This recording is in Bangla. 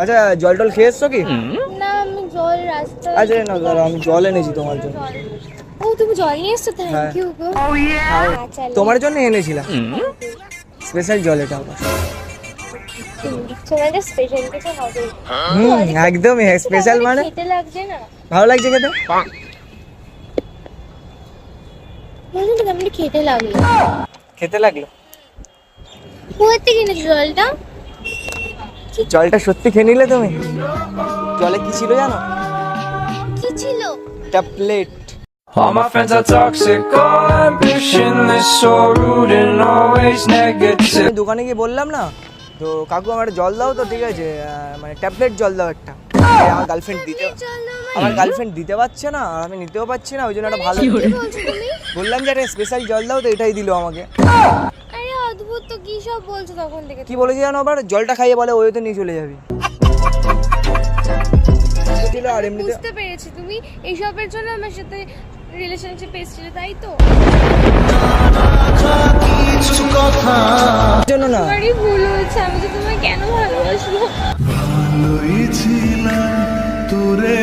আচ্ছা জল টল খেয়ে এসছো কি? না আমি জল রাস্তায়। আচ্ছা না দাঁড়াও, আমি জল এনেছি তোমার জন্য। ও তুমি জল নিয়ে এসছো, হ্যাঁ। থ্যাংক ইউ গো। আচ্ছা তোমার জন্য এনেছিলাম স্পেশাল জল এটা আবার। তোমাদের স্পেশাল কিছু হবে? একদমই স্পেশাল মানে খেতে লাগছে না? ভালো লাগছে খেতে। বলুন তো কেমন খেতে লাগলো? খেতে লাগলো। কোথা থেকে এনেছো জলটা? জলটা সত্যি খেয়ে নিলে তুমি? জলে কি ছিল জানো? কি ছিল? একটা plate. All my friends are toxic, all ambitionless, so rude and always negative. আমি দোকানে গিয়ে বললাম না তো কাকু আমার একটা জল দাও তো, ঠিক আছে মানে ট্যাবলেট জল দাও একটা। আমার গার্লফ্রেন্ড দিতে জল দাও আমার গার্লফ্রেন্ড দিতে পারছে না আর আমি নিতেও পারছি না, ওই জন্য একটা ভালো কি বলছো তুমি? বললাম যে একটা স্পেশাল জল দাও তো, এটাই দিল আমাকে। আরে অদ্ভুত তো, কি সব বলছো তখন থেকে? কি বলেছি জানো আবার? জলটা খাইয়ে বলে ওই তো নিয়ে চলে যাবি। ছিল আর এমনিতে বুঝতে পেরেছি তুমি এইসবের জন্য আমার সাথে রিলেশনশিপ এসেছিলে, তাই তো? জন্য না, আমারই ভুল হয়েছে, আমি তো তোমায় কেন ভালোবাসবো? ভালোই ছিলাম তোরে